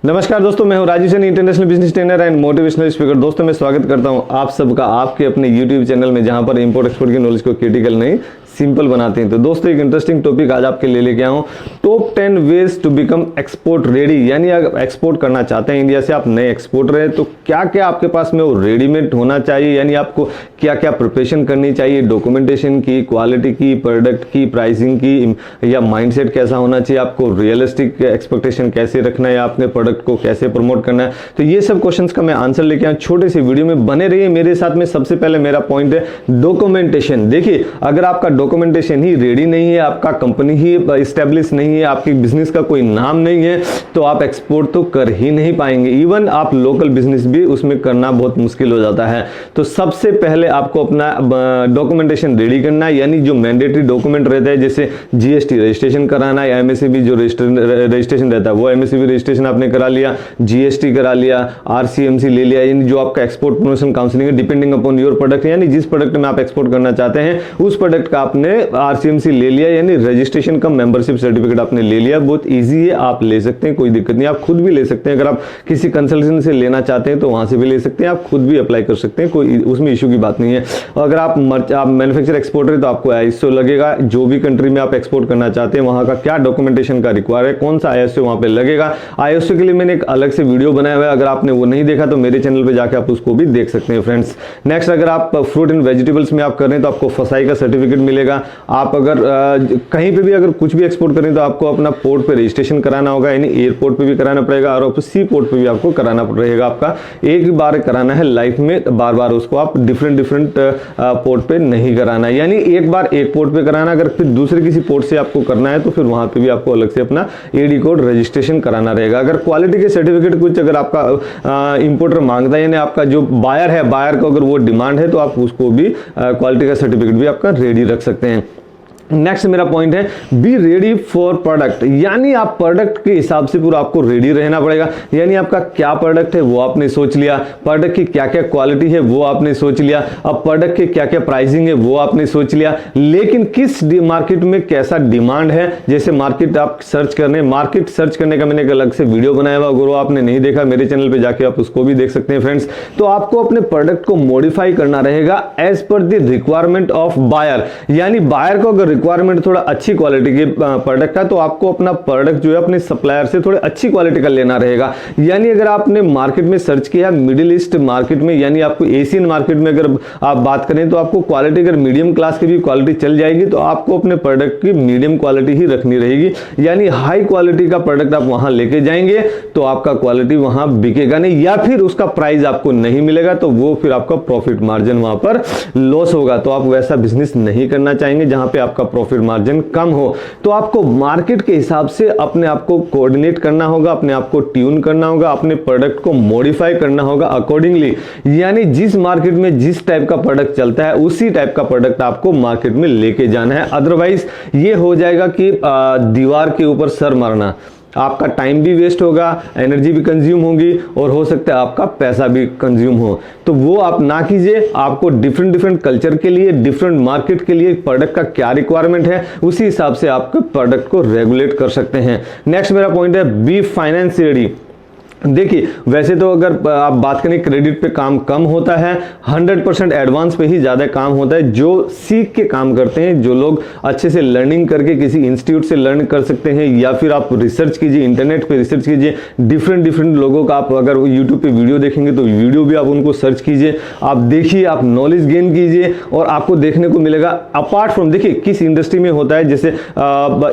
नमस्कार दोस्तों, मैं हूं Rajiv Saini, international business trainer and motivational speaker. दोस्तों मैं स्वागत करता हूं आप सबका आपके अपने YouTube चैनल में, जहां पर इंपोर्ट एक्सपोर्ट की नॉलेज को क्रिटिकल नहीं सिंपल बनाते हैं। तो दोस्तों एक इंटरेस्टिंग टॉपिक आज आपके लिए लेके आया हूं, top 10 ways to become export ready. यानी अगर एक्सपोर्ट करना चाहते हैं इंडिया से, आप नए एक्सपोर्टर हैं, तो क्या क्या आपके पास में वो रेडीमेड होना चाहिए, यानी आपको क्या क्या प्रिपरेशन करनी चाहिए, डॉक्यूमेंटेशन की, क्वालिटी की, प्रोडक्ट की, प्राइसिंग की, या माइंडसेट कैसा होना चाहिए, आपको रियलिस्टिक एक्सपेक्टेशन कैसे रखना है, आपने प्रोडक्ट को कैसे प्रमोट करना है। तो ये सब क्वेश्चंस का मैं आंसर लेके आया छोटे से वीडियो में, बने रहिए मेरे साथ में। सबसे पहले मेरा पॉइंट है डॉक्यूमेंटेशन। देखिए, अगर आपका डॉक्यूमेंटेशन ही रेडी नहीं है, आपका कंपनी ही एस्टेब्लिश नहीं है, आपकी बिजनेस का कोई नाम नहीं है, तो आप एक्सपोर्ट तो कर ही नहीं पाएंगे। इवन आप लोकल बिजनेस भी उसमें करना बहुत मुश्किल हो जाता है। तो सबसे पहले आपको अपना डॉक्यूमेंटेशन रेडी करना है, यानी जो मैंडेटरी डॉक्यूमेंट रहता है, जैसे जीएसटी रजिस्ट्रेशन कराना या एमएससीबी जो रजिस्ट्रेशन रहता है, वो एमएससीबी रजिस्ट्रेशन आपने करा लिया, जीएसटी करा लिया, आरसीएमसी ले लिया, यानी जो आपका एक्सपोर्ट प्रमोशन काउंसलिंग है, डिपेंडिंग अपॉन योर प्रोडक्ट, यानी जिस प्रोडक्ट में आप एक्सपोर्ट करना चाहते हैं उस प्रोडक्ट का आपने आरसीएमसी ले लिया, यानी रजिस्ट्रेशन का मेंबरशिप सर्टिफिकेट आपने ले लिया। बहुत इजी है, आप ले सकते हैं, कोई दिक्कत नहीं। आप खुद भी ले सकते हैं, अगर आप किसी कंसल्टेंट से लेना चाहते हैं तो वहां से भी ले सकते हैं, आप खुद भी अप्लाई कर सकते हैं, कोई उसमें इशू की बात नहीं है। अगर आप मैन्युफैक्चर एक्सपोर्टर है तो आपको आईएसओ लगेगा। जो भी कंट्री में आप एक्सपोर्ट करना चाहते हैं वहां का क्या डॉक्यूमेंटेशन का रिक्वायर है, कौन सा आईएसओ वहां पे लगेगा, आईएसओ के लिए मैंने एक अलग से वीडियो बनाया हुआ है, अगर आपने वो नहीं देखा तो मेरे चैनल पे जाके आप उसको भी देख सकते हैं फ्रेंड्स। नेक्स्ट, अगर आप फ्रूट एंड वेजिटेबल्स में आप कर रहे हैं तो आपको फसाई का सर्टिफिकेट मिलेगा। आप अगर कहीं पे भी अगर कुछ भी एक्सपोर्ट करें तो आपको अपना पोर्ट पे रजिस्ट्रेशन कराना होगा, यानी एयरपोर्ट पे भी कराना पड़ेगा और सी पोर्ट पे भी आपको कराना रहेगा। आपका एक ही बार कराना है लाइफ में, बार बार उसको आप डिफरेंट पोर्ट पे नहीं कराना है, यानी एक बार एक पोर्ट पे कराना, अगर फिर दूसरे किसी पोर्ट से आपको करना है तो फिर वहां पे भी आपको अलग से अपना एडी कोड रजिस्ट्रेशन कराना रहेगा। अगर क्वालिटी के सर्टिफिकेट कुछ अगर आपका इंपोर्टर मांगता है, यानी आपका जो बायर है, बायर को अगर वो डिमांड है तो आप उसको भी क्वालिटी का सर्टिफिकेट भी आपका रेडी रख सकते हैं। नेक्स्ट मेरा पॉइंट है बी रेडी फॉर प्रोडक्ट, यानी आप प्रोडक्ट के हिसाब से पूरा आपको रेडी रहना पड़ेगा। यानी आपका क्या प्रोडक्ट है वो आपने सोच लिया, प्रोडक्ट की क्या क्या क्वालिटी है वो आपने सोच लिया, अब प्रोडक्ट की क्या क्या प्राइसिंग है वो आपने सोच लिया, लेकिन किस मार्केट में कैसा डिमांड है, जैसे मार्केट आप सर्च करने, मार्केट सर्च करने का मैंने एक अलग से वीडियो बनाया हुआ, अगर वो आपने नहीं देखा मेरे चैनल पर जाके आप उसको भी देख सकते हैं फ्रेंड्स। तो आपको अपने प्रोडक्ट को मॉडिफाई करना रहेगा as per the requirement of buyer, यानी बायर को अगर रिक्वायरमेंट थोड़ा अच्छी क्वालिटी के प्रोडक्ट का, तो आपको अपना प्रोडक्ट जो है अपने सप्लायर से थोड़े अच्छी क्वालिटी का लेना रहेगा। यानी अगर आपने मार्केट में सर्च किया मिडिल ईस्ट मार्केट में, यानी आपको एशियन मार्केट में अगर आप बात करें तो आपको क्वालिटी अगर मीडियम क्लास की भी क्वालिटी चल जाएगी, तो आपको अपने प्रोडक्ट की मीडियम क्वालिटी ही रखनी रहेगी। यानी हाई क्वालिटी का प्रोडक्ट आप वहां लेके जाएंगे तो आपका क्वालिटी वहां बिकेगा नहीं, या फिर उसका प्राइस आपको नहीं मिलेगा, तो वो फिर आपका प्रॉफिट मार्जिन वहां पर लॉस होगा। तो आप वैसा बिजनेस नहीं करना चाहेंगे जहां पे आपका प्रॉफिट मार्जिन कम हो। तो आपको मार्केट के हिसाब से अपने आप को कोऑर्डिनेट करना होगा, अपने आप को ट्यून करना होगा, अपने प्रोडक्ट को मॉडिफाई करना होगा अकॉर्डिंगली। यानी जिस मार्केट में जिस टाइप का प्रोडक्ट चलता है उसी टाइप का प्रोडक्ट आपको मार्केट में लेके जाना है। अदरवाइज ये हो जाएगा कि दीवार के ऊपर सर मारना, आपका टाइम भी वेस्ट होगा, एनर्जी भी कंज्यूम होगी और हो सकता है आपका पैसा भी कंज्यूम हो। तो वो आप ना कीजिए। आपको डिफरेंट कल्चर के लिए, डिफरेंट मार्केट के लिए प्रोडक्ट का क्या रिक्वायरमेंट है, उसी हिसाब से आपके प्रोडक्ट को रेगुलेट कर सकते हैं। नेक्स्ट मेरा पॉइंट है बी फाइनेंस रेडी। देखिए, वैसे तो अगर आप बात करें क्रेडिट पे काम कम होता है, 100% एडवांस पे ही ज़्यादा काम होता है। जो सीख के काम करते हैं, जो लोग अच्छे से लर्निंग करके किसी इंस्टीट्यूट से लर्न कर सकते हैं, या फिर आप रिसर्च कीजिए, इंटरनेट पे रिसर्च कीजिए, डिफरेंट लोगों का आप अगर यूट्यूब पे वीडियो देखेंगे तो वीडियो भी आप उनको सर्च कीजिए, आप देखिए, आप नॉलेज गेन कीजिए और आपको देखने को मिलेगा। अपार्ट फ्रॉम, देखिए किस इंडस्ट्री में होता है, जैसे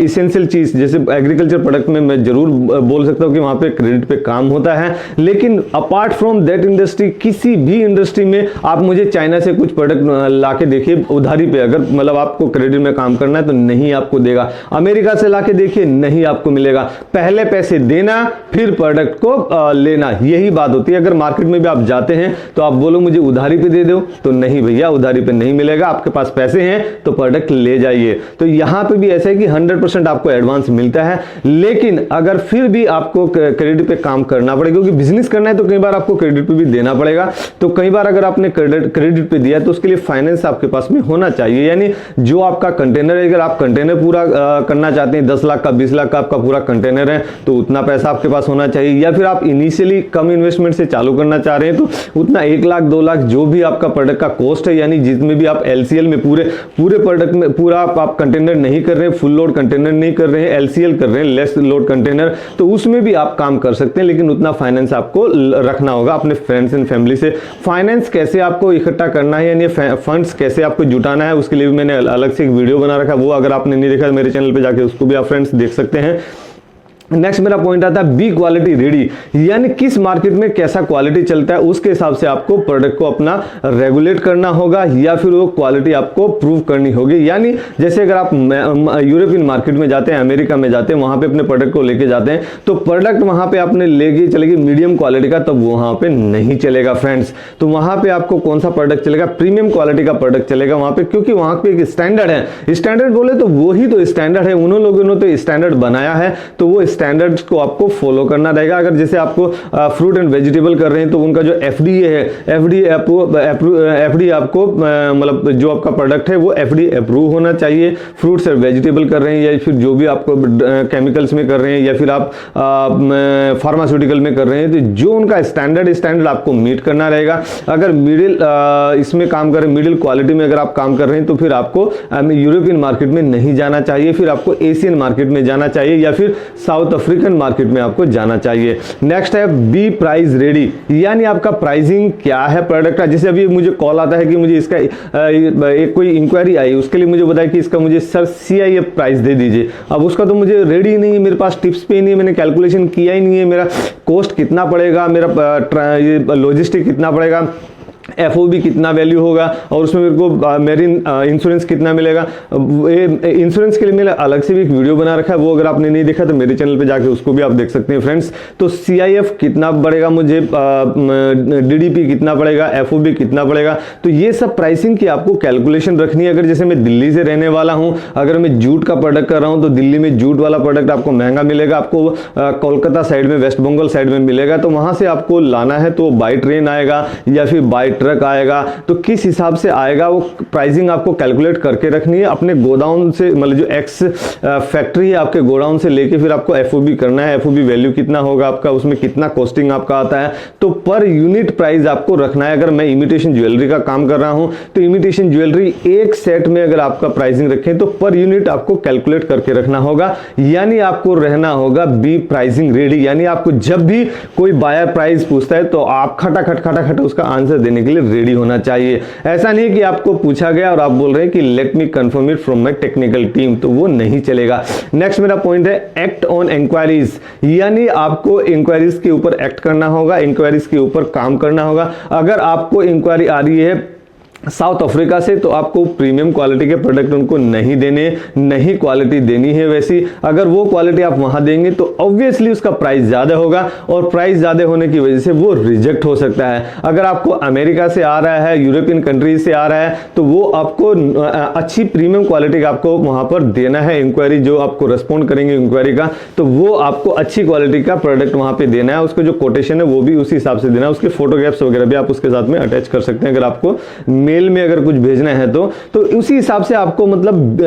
इसेंशियल चीज़ जैसे एग्रीकल्चर प्रोडक्ट में मैं जरूर बोल सकता हूँ कि वहाँ पे क्रेडिट पे काम होता है, लेकिन अपार्ट फ्रॉम दैट इंडस्ट्री, किसी भी इंडस्ट्री में आप मुझे चाइना से कुछ प्रोडक्ट लाके देखिए उधारी पे, अगर मतलब आपको क्रेडिट में काम करना है तो नहीं आपको देगा। अमेरिका से लाके देखिए, नहीं आपको मिलेगा। पहले पैसे देना फिर प्रोडक्ट को लेना, यही बात होती है। अगर मार्केट में भी आप जाते हैं तो आप बोलो मुझे उधारी पे दे दो, तो नहीं भैया, उधारी पे नहीं मिलेगा। आपके पास पैसे हैं तो प्रोडक्ट ले जाइए। तो यहां पे भी ऐसा है कि 100% आपको एडवांस मिलता है, लेकिन अगर फिर भी आपको क्रेडिट पे काम करना करना पड़ेगा, क्योंकि बिजनेस करना है तो कई बार आपको क्रेडिट पे भी देना पड़ेगा। तो कई बार अगर आपने क्रेडिट पे दिया तो उसके लिए फाइनेंस आपके पास में होना चाहिए। यानी जो आपका कंटेनर है, अगर आप कंटेनर पूरा करना चाहते हैं, 10 लाख का 20 लाख का आपका पूरा कंटेनर है, तो उतना पैसा आपके पास होना चाहिए। या फिर आप इनिशियली कम इन्वेस्टमेंट से चालू करना चाह रहे हैं तो उतना 1 लाख 2 लाख जो भी आपका प्रोडक्ट का कॉस्ट है, यानी जिसमें भी आप LCL में पूरे प्रोडक्ट में पूरा आप कंटेनर नहीं कर रहे हैं, फुल लोड कंटेनर नहीं कर रहे हैं, LCL कर रहे हैं, लेस लोड कंटेनर, तो उसमें भी आप काम कर सकते हैं। लेकिन उतना फाइनेंस आपको रखना होगा अपने फ्रेंड्स एंड फैमिली से। फाइनेंस कैसे आपको इकट्ठा करना है, यानी फंड्स कैसे आपको जुटाना है, उसके लिए भी मैंने अलग से एक वीडियो बना रखा है। वो अगर आपने नहीं देखा मेरे चैनल पे जाके उसको भी आप फ्रेंड्स देख सकते हैं। नेक्स्ट मेरा पॉइंट आता है बी क्वालिटी रेडी, यानी किस मार्केट में कैसा क्वालिटी चलता है उसके हिसाब से आपको प्रोडक्ट को अपना रेगुलेट करना होगा, या फिर वो क्वालिटी आपको प्रूव करनी होगी। यानी जैसे अगर आप यूरोपियन मार्केट में जाते हैं, अमेरिका में जाते हैं, वहां पे अपने प्रोडक्ट को लेके जाते हैं, तो प्रोडक्ट वहां पे आपने लेके चलेगी मीडियम क्वालिटी का, तब वहां पे नहीं चलेगा फ्रेंड्स। तो वहां पे आपको कौन सा प्रोडक्ट चलेगा, प्रीमियम क्वालिटी का प्रोडक्ट चलेगा वहां पे, क्योंकि वहां पे एक स्टैंडर्ड है। स्टैंडर्ड बोले तो वही तो स्टैंडर्ड है, उन लोगों ने तो स्टैंडर्ड बनाया है, तो वो स्टैंडर्ड्स को आपको फॉलो करना रहेगा। अगर जैसे आपको फ्रूट एंड वेजिटेबल कर रहे हैं तो उनका जो FDA है, FD आपको मतलब जो आपका प्रोडक्ट है वो FD अप्रूव होना चाहिए। फ्रूट्स और वेजिटेबल कर रहे हैं, या फिर जो भी आपको केमिकल्स में कर रहे हैं, या फिर आप फार्मास्यूटिकल में कर रहे हैं, तो जो उनका स्टैंडर्ड आपको मीट करना रहेगा। अगर मिडिल इसमें काम कर रहे हैं, मिडिल क्वालिटी में अगर आप काम कर रहे हैं, तो फिर आपको यूरोपियन मार्केट में नहीं जाना चाहिए, फिर आपको एशियन मार्केट में जाना चाहिए, या फिर साउथ अफ्रीकन मार्केट में आपको जाना चाहिए। नेक्स्ट है बी प्राइस रेडी, यानी आपका प्राइसिंग क्या है प्रोडक्ट का। जैसे अभी मुझे कॉल आता है कि मुझे इसका एक कोई इंक्वायरी आई, उसके लिए मुझे बताया कि इसका मुझे सर CIF प्राइस दे दीजिए। अब उसका तो मुझे रेडी नहीं है, मेरे पास टिप्स पे नहीं है, मैंने कैलकुलेशन किया ही नहीं है, मेरा कॉस्ट कितना पड़ेगा, मेरा लॉजिस्टिक कितना पड़ेगा, FOB कितना वैल्यू होगा, और उसमें मेरे को मेरीन इंश्योरेंस कितना मिलेगा। इंश्योरेंस के लिए मैंने अलग से भी एक वीडियो बना रखा है, वो अगर आपने नहीं देखा तो मेरे चैनल पे जाके उसको भी आप देख सकते हैं फ्रेंड्स। तो CIF कितना पड़ेगा मुझे, DDP कितना पड़ेगा, FOB कितना पड़ेगा, तो ये सब प्राइसिंग की आपको कैलकुलेशन रखनी है। अगर जैसे मैं दिल्ली से रहने वाला हूं, अगर मैं जूट का प्रोडक्ट कर रहा हूं, तो दिल्ली में जूट वाला प्रोडक्ट आपको महंगा मिलेगा, आपको कोलकाता साइड में, वेस्ट बंगाल साइड में मिलेगा। तो वहां से आपको लाना है तो बाई ट्रेन आएगा या फिर बाई ट्रक आएगा, तो किस हिसाब से आएगा वो प्राइसिंग आपको कैलकुलेट करके रखनी है। अपने गोडाउन से, मतलब जो एक्स फैक्ट्री है आपके गोडाउन से लेके फिर आपको FOB करना है, FOB वैल्यू कितना होगा आपका, उसमें कितना कॉस्टिंग आपका आता है, तो पर यूनिट प्राइस आपको रखना है। अगर मैं इमिटेशन ज्वेलरी का काम कर रहा हूं तो इमिटेशन ज्वेलरी एक सेट में अगर आपका प्राइसिंग रखें तो पर यूनिट आपको कैलकुलेट करके रखना होगा, यानी आपको रहना होगा बी प्राइसिंग रेडी। यानी आपको जब भी कोई बायर प्राइस पूछता है तो आप खटाखट उसका आंसर देने के लिए रेडी होना चाहिए। ऐसा नहीं है कि आपको पूछा गया और आप बोल रहे हैं कि let me confirm it from my technical team, तो वो नहीं चलेगा। नेक्स्ट मेरा पॉइंट है एक्ट ऑन इंक्वायरीज, यानी आपको इंक्वायरीज के ऊपर एक्ट करना होगा, इंक्वायरीज के ऊपर काम करना होगा। अगर आपको इंक्वायरी आ रही है साउथ अफ्रीका से, तो आपको प्रीमियम क्वालिटी के प्रोडक्ट उनको नहीं देने, नहीं क्वालिटी देनी है वैसी। अगर वो क्वालिटी आप वहां देंगे तो ऑब्वियसली उसका प्राइस ज्यादा होगा, और प्राइस ज्यादा होने की वजह से वो रिजेक्ट हो सकता है। अगर आपको अमेरिका से आ रहा है, यूरोपियन कंट्रीज से आ रहा है, तो वो आपको अच्छी प्रीमियम क्वालिटी का आपको वहां पर देना है। इंक्वायरी जो आपको रेस्पॉन्ड करेंगे इंक्वायरी का, तो वो आपको अच्छी क्वालिटी का प्रोडक्ट वहां पे देना है। उसका जो कोटेशन है वो भी उसी हिसाब से देना है, उसके फोटोग्राफ्स वगैरह भी आप उसके साथ में अटैच कर सकते हैं। अगर आपको मेल में अगर कुछ भेजना है तो उसी हिसाब से आपको मतलब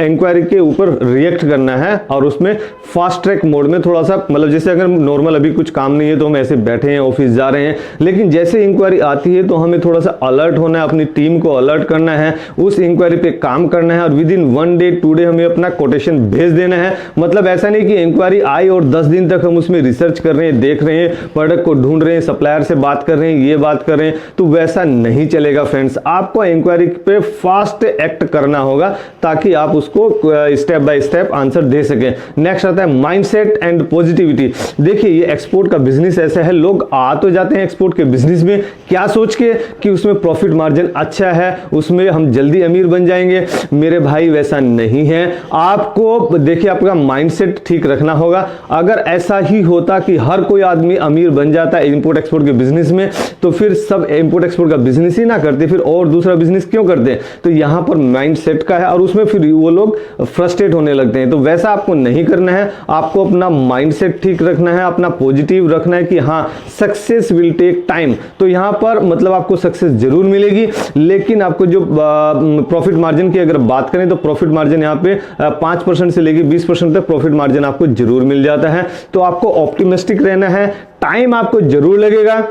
इंक्वायरी के ऊपर रिएक्ट करना है, और उसमें फास्ट ट्रैक मोड में थोड़ा सा, मतलब जैसे अगर नॉर्मल अभी कुछ काम नहीं है तो हम ऐसे बैठे हैं, ऑफिस जा रहे हैं, लेकिन जैसे इंक्वायरी आती है तो हमें थोड़ा सा अलर्ट होना है, अपनी टीम को अलर्ट करना है, उस इंक्वायरी पे काम करना है, और विद इन 1 डे 2 डे हमें अपना कोटेशन भेज देना है। मतलब ऐसा नहीं कि इंक्वायरी आई और 10 दिन तक हम उसमें रिसर्च कर रहे हैं, देख रहे हैं, प्रोडक्ट को ढूंढ रहे हैं, सप्लायर से बात कर रहे हैं, ये बात कर रहे हैं, तो वैसा नहीं चलेगा फ्रेंड्स। आपको इंक्वायरी पे फास्ट एक्ट करना होगा ताकि आप उसको स्टेप बाय स्टेप आंसर दे सकें। नेक्स्ट आता है माइंडसेट एंड पॉजिटिविटी। देखिए ये एक्सपोर्ट का बिजनेस ऐसा है, लोग आ तो जाते हैं एक्सपोर्ट के बिजनेस में क्या सोच के कि उसमें प्रॉफिट मार्जिन अच्छा है, उसमें हम जल्दी अमीर बन जाएंगे। मेरे भाई वैसा नहीं है। आपको देखिए आपका माइंडसेट ठीक रखना होगा। अगर ऐसा ही होता कि हर कोई आदमी अमीर बन जाता है इंपोर्ट एक्सपोर्ट के बिजनेस में, तो फिर सब इंपोर्ट एक्सपोर्ट का बिजनेस ही ना करते, फिर और दूसरा बिजनेस क्यों करते हैं, तो यहाँ पर माइंड सेट का है और उसमें फिर वो लोग फ्रस्ट्रेट होने लगते हैं। तो वैसा आपको नहीं करना है, आपको अपना माइंड सेट ठीक रखना है, अपना पॉजिटिव रखना है कि हाँ सक्सेस विल टेक टाइम। तो यहाँ पर मतलब आपको सक्सेस जरूर मिलेगी, लेकिन आपको जो प्रॉफिट मार्जिन की अगर बात करें तो प्रॉफिट मार्जिन यहाँ पे 5% से लेकर 20% तक प्रॉफिट मार्जिन आपको जरूर मिल जाता है। तो आपको ऑप्टिमिस्टिक रहना है, टाइम आपको जरूर लगेगा,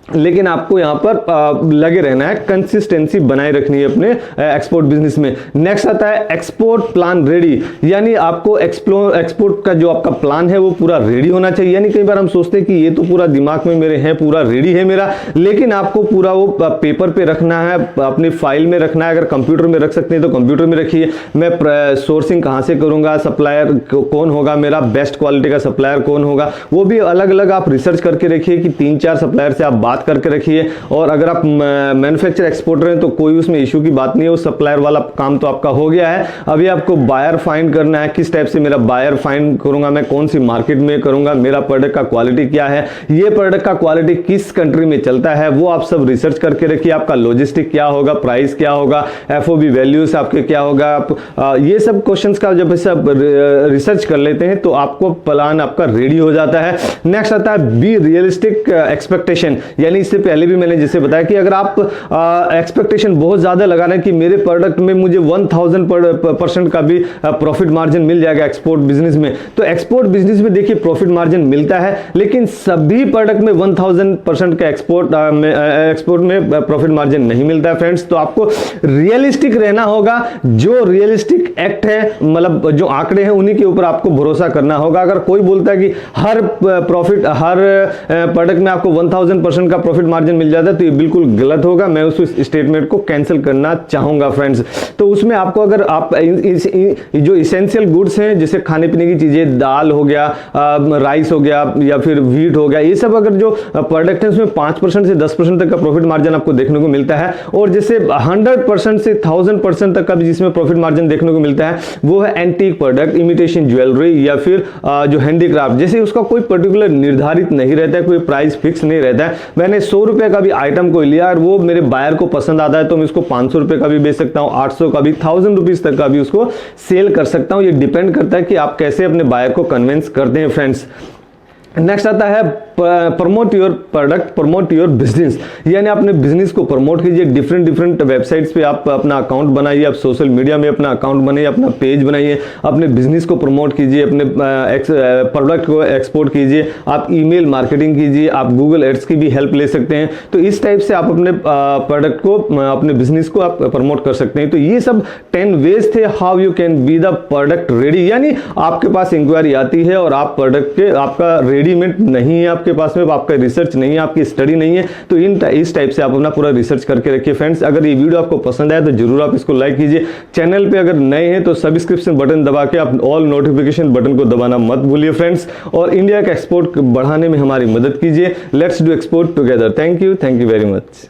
लेकिन आपको यहां पर लगे रहना है, कंसिस्टेंसी बनाए रखनी है अपने एक्सपोर्ट बिजनेस में। नेक्स्ट आता है एक्सपोर्ट प्लान रेडी, यानी आपको एक्सपोर्ट का जो आपका प्लान है वो पूरा रेडी होना चाहिए। यानी कई बार हम सोचते हैं कि ये तो पूरा दिमाग में मेरे हैं, पूरा रेडी है मेरा, लेकिन आपको पूरा वो पेपर पे रखना है, अपनी फाइल में रखना है। अगर कंप्यूटर में रख सकते हैं तो कंप्यूटर में रखिए। मैं सोर्सिंग कहां से करूंगा, सप्लायर कौन होगा मेरा, बेस्ट क्वालिटी का सप्लायर कौन होगा, वो भी अलग अलग आप रिसर्च करके रखिए कि 3-4 सप्लायर से आप बात करके रखिए। और अगर आप मैन्युफैक्चर एक्सपोर्टर हैं तो कोई उसमें इशू की बात नहीं है, वो सप्लायर वाला काम तो आपका हो गया है। अभी आपको बायर फाइंड करना है, किस टाइप से मेरा बायर फाइंड करूंगा, मैं कौन सी मार्केट में करूंगा, मेरा प्रोडक्ट का क्वालिटी क्या है, ये प्रोडक्ट का क्वालिटी किस कंट्री में चलता है, वो आप सब रिसर्च करके रखिए। आपका लॉजिस्टिक क्या होगा, प्राइस क्या होगा, एफओबी वैल्यूज आपके क्या होगा, आप ये सब क्वेश्चंस का जब सब रिसर्च कर लेते हैं तो आपको प्लान आपका रेडी हो जाता है। नेक्स्ट आता है बी रियलिस्टिक एक्सपेक्टेशन, यानी इससे पहले भी मैंने जैसे बताया कि अगर आप एक्सपेक्टेशन बहुत ज्यादा लगा रहे हैं कि मेरे प्रोडक्ट में मुझे 1000% का भी प्रॉफिट मार्जिन मिल जाएगा एक्सपोर्ट बिजनेस में, तो एक्सपोर्ट बिजनेस में देखिए प्रॉफिट मार्जिन मिलता है, लेकिन सभी प्रोडक्ट में 1000% का एक्सपोर्ट में प्रॉफिट मार्जिन नहीं मिलता है फ्रेंड्स। तो आपको रियलिस्टिक रहना होगा, जो रियलिस्टिक एक्ट है, मतलब जो आंकड़े हैं उन्हीं के ऊपर आपको भरोसा करना होगा। अगर कोई बोलता है कि हर प्रोडक्ट में आपको 1000% का प्रॉफिट मार्जिन मिल जाता है तो ये बिल्कुल गलत होगा, मैं उस स्टेटमेंट को कैंसिल करना चाहूंगा फ्रेंड्स। तो उसमें आपको अगर आप जो इसेंशियल गुड्स हैं जैसे खाने पीने की चीजें, दाल हो गया, राइस हो गया या फिर व्हीट हो गया, ये सब अगर जो प्रोडक्ट है उसमें 5% से 10% तक का प्रॉफिट मार्जिन आपको देखने को मिलता है। और जैसे 100% से 1000% तक का भी जिसमें प्रॉफिट मार्जिन देखने को मिलता है वो है एंटीक प्रोडक्ट, इमिटेशन ज्वेलरी या फिर जो हैंडीक्राफ्ट, जैसे उसका कोई पर्टिकुलर निर्धारित नहीं रहता है, कोई प्राइस फिक्स नहीं रहता है। मैंने 100 रुपए का भी आइटम को लिया और वो मेरे बायर को पसंद आता है तो मैं इसको 500 रुपए का भी बेच सकता हूं, 800 का भी, 1000 रुपीज तक का भी उसको सेल कर सकता हूं। ये डिपेंड करता है कि आप कैसे अपने बायर को कन्विंस करते हैं फ्रेंड्स। नेक्स्ट आता है promote your product, promote your business, यानी अपने बिजनेस को प्रमोट कीजिए। डिफरेंट वेबसाइट्स पे आप अपना अकाउंट बनाइए, आप सोशल मीडिया में अपना अकाउंट बनाइए, अपना पेज बनाइए, अपने बिजनेस को प्रमोट कीजिए, अपने प्रोडक्ट को एक्सपोर्ट कीजिए, आप ईमेल मार्केटिंग कीजिए, आप गूगल एड्स की भी हेल्प ले सकते हैं। तो इस टाइप से आप अपने प्रोडक्ट को, अपने बिजनेस को आप प्रमोट कर सकते हैं। तो ये सब 10 वेज थे how you can be the product ready, यानी आपके पास इंक्वायरी आती है और आप प्रोडक्ट के, आपका रेडीमेड नहीं है आपके पास में, आपका रिसर्च नहीं है, आपकी स्टडी नहीं है, तो इस टाइप से आप अपना पूरा रिसर्च करके रखिए फ्रेंड्स। अगर ये वीडियो आपको पसंद आया तो जरूर आप इसको लाइक कीजिए। चैनल पे अगर नए हैं तो सब्सक्रिप्शन बटन दबा के आप ऑल नोटिफिकेशन बटन को दबाना मत भूलिए फ्रेंड्स, और इंडिया का एक्सपोर्ट बढ़ाने में हमारी मदद कीजिए। Let's do export together. Thank you very much.